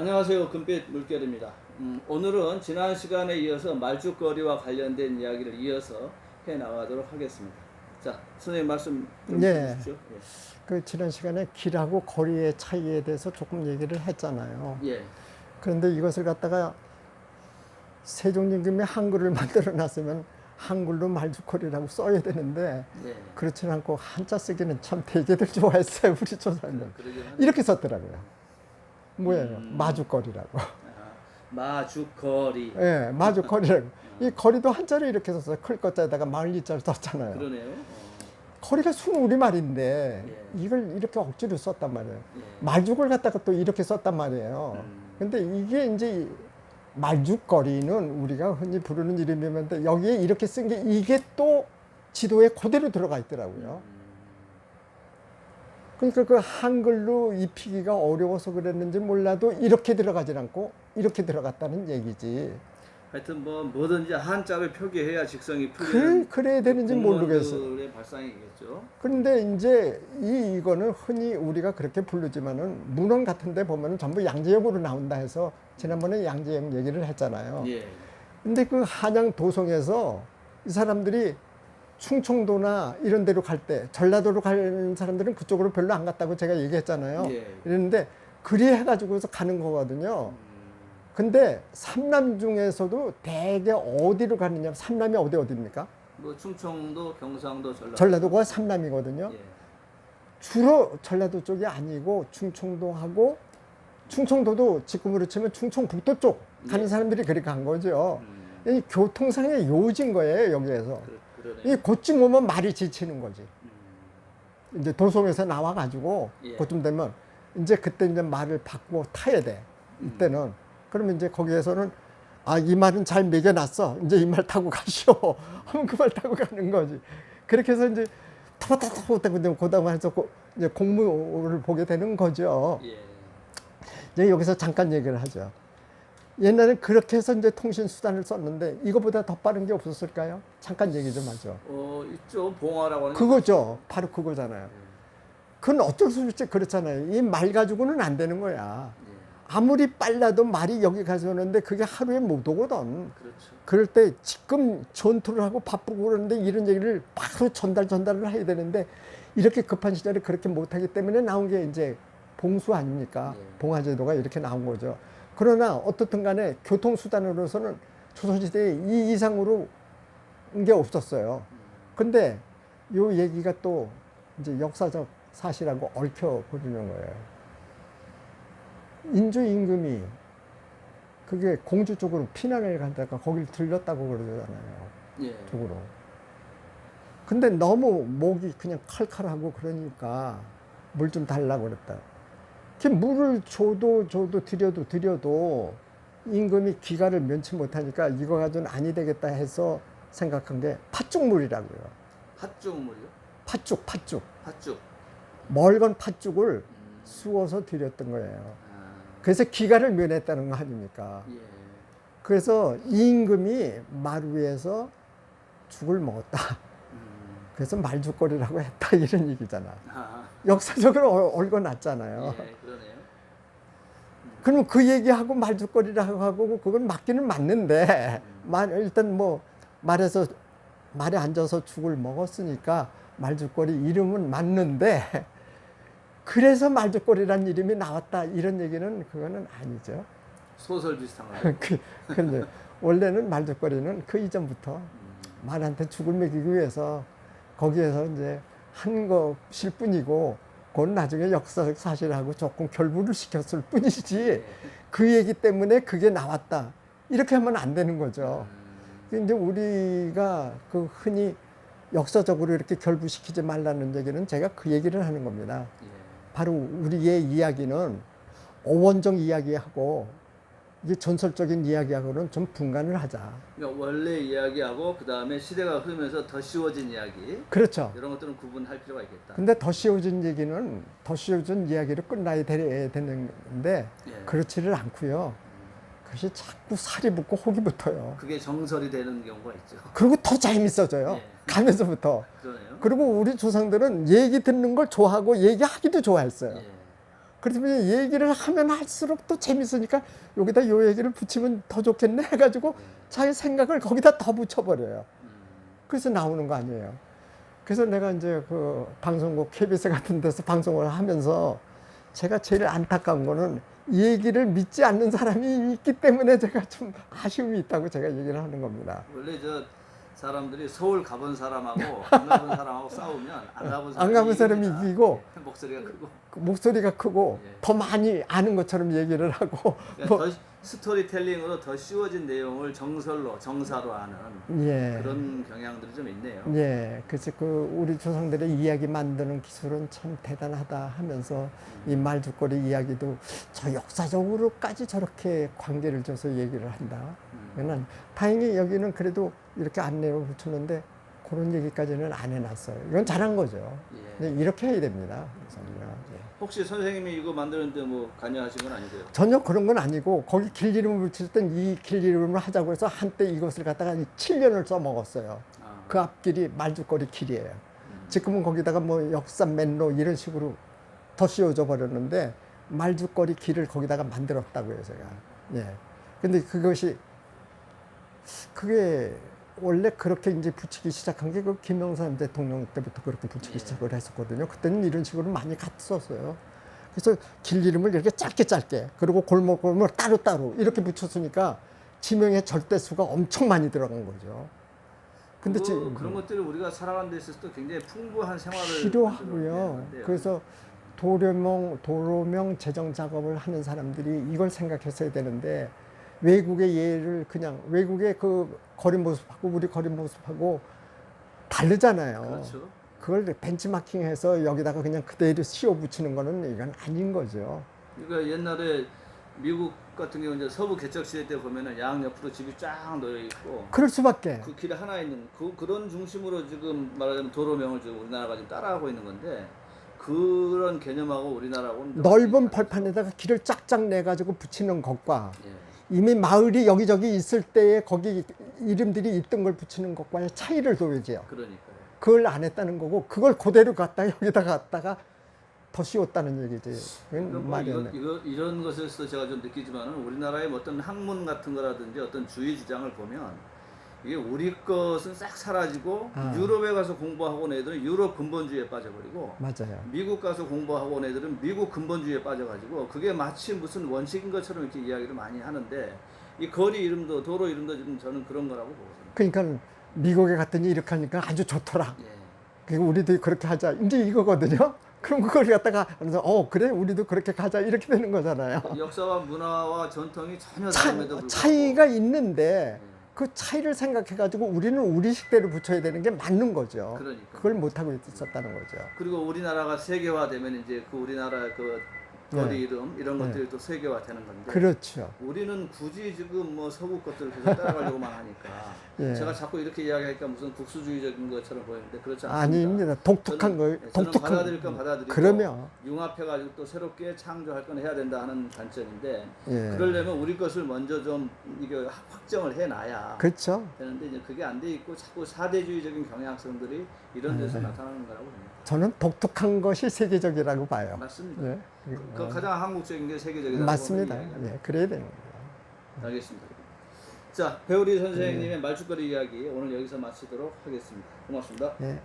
안녕하세요. 금빛 물결입니다. 오늘은 지난 시간에 이어서 말죽거리와 관련된 이야기를 이어서 해 나가도록 하겠습니다. 자, 선생님 말씀 좀 예. 해주십시오. 그 지난 시간에 길하고 거리의 차이에 대해서 조금 얘기를 했잖아요. 예. 그런데 이것을 갖다가 세종임금이 한글을 만들어 놨으면 한글로 말죽거리라고 써야 되는데 예. 그렇지는 않고 한자 쓰기는 참 되게들 좋아했어요. 우리 조상들. 그러긴 하네요. 이렇게 썼더라고요. 뭐예요? 마죽거리라고. 아, 마죽거리. 예, 마죽거리라고. 이 거리도 한자로 이렇게 썼어요. 클 것자에다가 마을리자를 썼잖아요. 그러네요. 거리가 순 우리말인데 예. 이걸 이렇게 억지로 썼단 말이에요. 예. 말죽을 갖다가 또 이렇게 썼단 말이에요. 근데 이게 이제 말죽거리는 우리가 흔히 부르는 이름이었는데 여기에 이렇게 쓴 게 이게 또 지도에 그대로 들어가 있더라고요. 그러니까 그 한글로 입히기가 어려워서 그랬는지 몰라도 이렇게 들어가질 않고 이렇게 들어갔다는 얘기지. 하여튼 뭐든지 한자를 표기해야 직성이 풀리는 그래야 되는지 모르겠어요. 공무원들의 발상이겠죠. 그런데 이제 이거는 흔히 우리가 그렇게 부르지만은 문헌 같은 데 보면은 전부 양재역으로 나온다 해서 지난번에 양재역 얘기를 했잖아요. 예. 근데 그 한양 도성에서 이 사람들이 충청도나 이런 데로 갈 때 전라도로 가는 사람들은 그쪽으로 별로 안 갔다고 제가 얘기했잖아요. 예. 이랬는데 그리 해가지고서 가는 거거든요. 근데 삼남 중에서도 대개 어디로 가느냐? 삼남이 어디입니까? 뭐 충청도, 경상도, 전라도가 삼남이거든요. 예. 주로 전라도 쪽이 아니고 충청도하고 충청도도 지금으로 치면 충청북도 쪽 가는 예. 사람들이 그렇게 간 거죠. 이 교통상의 요지인 거예요, 여기에서. 이 그러네. 곧쯤 오면 말이 지치는 거지. 이제 도성에서 나와가지고 예. 그쯤 되면 이제 그때 이제 말을 바꾸고 타야 돼. 이때는. 그러면 이제 거기에서는 아, 이 말은 잘 매겨놨어. 이제 이 말 타고 가시오. 하면 그 말 타고 가는 거지. 그렇게 해서 이제 타고 고다마에서 이제 공무를 보게 되는 거죠. 예. 이제 여기서 잠깐 얘기를 하죠. 옛날에 그렇게 해서 이제 통신 수단을 썼는데 이거보다 더 빠른 게 없었을까요? 잠깐 얘기 좀 하죠. 있죠. 봉화라고 하는 그거죠. 바로 그거잖아요. 그건 어쩔 수 없이 그렇잖아요. 이 말 가지고는 안 되는 거야. 아무리 빨라도 말이 여기 가서 오는데 그게 하루에 못 오거든. 그렇죠. 그럴 때 지금 전투를 하고 바쁘고 그러는데 이런 얘기를 바로 전달을 해야 되는데 이렇게 급한 시절에 그렇게 못하기 때문에 나온 게 이제 봉수 아닙니까? 봉화제도가 이렇게 나온 거죠. 그러나 어떻든 간에 교통수단으로서는 조선시대에 이 이상으로 게 없었어요. 근데 요 얘기가 또 이제 역사적 사실하고 얽혀 버리는 거예요. 인조 임금이 그게 공주 쪽으로 피난을 간다가 거길 들렸다고 그러잖아요. 예. 쪽으로. 근데 너무 목이 그냥 칼칼하고 그러니까 물 좀 달라고 그랬다. 그 물을 줘도 드려도 임금이 기가를 면치 못하니까 이거 가지고는 아니 되겠다 해서 생각한 게 팥죽물이라고요. 팥죽물이요? 팥죽. 팥죽. 멀건 팥죽을 쑤어서 드렸던 거예요. 그래서 기가를 면했다는 거 아닙니까? 예. 그래서 임금이 말 위에서 죽을 먹었다. 그래서 말죽거리라고 했다 이런 얘기잖아. 역사적으로 얽어놨잖아요. 예, 그러네요. 그럼 그 얘기하고 말죽거리라고 하고 그건 맞기는 맞는데 일단 뭐 말에 앉아서 죽을 먹었으니까 말죽거리 이름은 맞는데 그래서 말죽거리라는 이름이 나왔다 이런 얘기는 그거는 아니죠. 소설 비슷한 거. 근데 원래는 말죽거리는 그 이전부터 말한테 죽을 먹이기 위해서 거기에서 이제 한 것일 뿐이고 그건 나중에 역사적 사실하고 조금 결부를 시켰을 뿐이지 그 얘기 때문에 그게 나왔다 이렇게 하면 안 되는 거죠. 이제 우리가 그 흔히 역사적으로 이렇게 결부시키지 말라는 얘기는 제가 그 얘기를 하는 겁니다. 바로 우리의 이야기는 어원적 이야기하고 이게 전설적인 이야기하고는 좀 분간을 하자. 그러니까 원래 이야기하고 그 다음에 시대가 흐르면서 더 쉬워진 이야기. 그렇죠. 이런 것들은 구분할 필요가 있겠다. 근데 더 쉬워진 얘기는 더 쉬워진 이야기로 끝나야 되는데 그렇지를 않고요. 그것이 자꾸 살이 붙고 혹이 붙어요. 그게 정설이 되는 경우가 있죠. 그리고 더 재밌어져요. 가면서부터. 그러네요. 그리고 우리 조상들은 얘기 듣는 걸 좋아하고 얘기하기도 좋아했어요. 예. 그러면 얘기를 하면 할수록 또 재밌으니까 여기다 요 얘기를 붙이면 더 좋겠네 해가지고 자기 생각을 거기다 더 붙여버려요. 그래서 나오는 거 아니에요. 그래서 내가 이제 그 방송국 KBS 같은 데서 방송을 하면서 제가 제일 안타까운 거는 이 얘기를 믿지 않는 사람이 있기 때문에 제가 좀 아쉬움이 있다고 제가 얘기를 하는 겁니다. 원래 저 사람들이 서울 가본 사람하고 안 가본 사람하고 싸우면 안 가본 사람이 이기고 목소리가 크고 목소리가 크고 예. 더 많이 아는 것처럼 얘기를 하고 그러니까 뭐, 더 스토리텔링으로 더 쉬워진 내용을 정설로 정사로 하는 예. 그런 경향들이 좀 있네요. 예, 그래서 그 우리 조상들의 이야기 만드는 기술은 참 대단하다 하면서 이 말죽거리 이야기도 저 역사적으로까지 저렇게 관계를 줘서 얘기를 한다. 난 다행히 여기는 그래도 이렇게 안내를 붙였는데 그런 얘기까지는 안 해놨어요. 이건 잘한 거죠. 예. 근데 이렇게 해야 됩니다. 우선은요. 예. 혹시 선생님이 이거 만드는데 뭐 관여하신 건 아니고요? 전혀 그런 건 아니고 거기 길 이름을 붙일 땐 이 길 이름을 하자고 해서 한때 이것을 갖다가 7년을 써먹었어요. 아, 그 앞길이 말죽거리 길이에요. 지금은 거기다가 뭐 역사 맨로 이런 식으로 더 씌워져 버렸는데 말죽거리 길을 거기다가 만들었다고요, 제가. 예. 근데 그게 원래 그렇게 이제 붙이기 시작한 게 그 김영삼 대통령 때부터 그렇게 붙이기 시작을 했었거든요. 그때는 이런 식으로 많이 갔었어요. 그래서 길 이름을 이렇게 짧게 그리고 골목 따로 이렇게 붙였으니까 지명의 절대수가 엄청 많이 들어간 거죠. 근데 지금 그런 것들이 우리가 살아가는 데 있어서도 굉장히 풍부한 생활을 필요하고요. 만들어내는데요. 그래서 도로명 제정 작업을 하는 사람들이 이걸 생각했어야 되는데 외국의 예를 그냥 외국의 그 거리 모습하고 우리 거리 모습하고 다르잖아요. 그렇죠. 그걸 벤치마킹해서 여기다가 그냥 그대로 씌워 붙이는 거는 이건 아닌 거죠. 그러니까 옛날에 미국 같은 경우 이제 서부 개척 시대 때 보면은 양 옆으로 집이 쫙 놓여 있고 그럴 수밖에. 그 길에 하나 있는 그런 중심으로 지금 말하자면 도로명을 지금 우리나라가 지금 따라하고 있는 건데 그런 개념하고 우리나라하고는 좀 넓은 많이 벌판에다가 길을 쫙쫙 내 가지고 붙이는 것과 다르죠. 예. 이미 마을이 여기저기 있을 때에 거기 이름들이 있던 걸 붙이는 것과의 차이를 둬야지요. 그러니까요. 그걸 안 했다는 거고 그걸 그대로 갖다가 여기다 갖다가 더 씌웠다는 얘기지. 그러니까 그건 뭐 말이 안 돼. 이런 것에서 제가 좀 느끼지만은 우리나라의 어떤 학문 같은 거라든지 어떤 주의 주장을 보면 이게 우리 것은 싹 사라지고 유럽에 가서 공부하고 온 애들은 유럽 근본주의에 빠져버리고 맞아요. 미국 가서 공부하고 온 애들은 미국 근본주의에 빠져가지고 그게 마치 무슨 원칙인 것처럼 이렇게 이야기를 많이 하는데 이 거리 이름도 도로 이름도 지금 저는 그런 거라고 보거든요. 그러니까 미국에 갔더니 이렇게 하니까 아주 좋더라. 예. 그리고 우리도 그렇게 하자. 이제 이거거든요. 그럼 그걸 갖다가 그래서 그래 우리도 그렇게 가자 이렇게 되는 거잖아요. 역사와 문화와 전통이 전혀 다름에도 불구하고 차이가 있는데 예. 그 차이를 생각해가지고 우리는 우리식대로 붙여야 되는 게 맞는 거죠. 그러니까. 그걸 못하고 있었다는 거죠. 그리고 우리나라가 세계화되면 이제 그 우리나라 그 거리 네. 이름 이런 네. 것들이 또 세계화되는 건데 그렇죠. 우리는 굳이 지금 뭐 서구 것들을 계속 따라가려고만 하니까 예. 제가 자꾸 이렇게 이야기하니까 무슨 국수주의적인 것처럼 보이는데 그렇지 않습니다. 아닙니다. 독특한 거, 저는 독특한 받아들일 건 받아들이고 그러면 융합해가지고 또 새롭게 창조할 건 해야 된다 하는 관점인데 예. 그러려면 우리 것을 먼저 좀 이게 확정을 해놔야 그렇죠. 되는데 이제 그게 안 돼 있고 자꾸 사대주의적인 경향성들이 이런 데서 나타나는 거라고 봅니다. 저는 독특한 것이 세계적이라고 봐요. 맞습니다. 예. 그 가장 한국적인 게 세계적이다. 맞습니다. 예, 그래야 되는 거예요. 알겠습니다. 자, 배우리 선생님의 말죽거리 이야기 오늘 여기서 마치도록 하겠습니다. 고맙습니다. 예.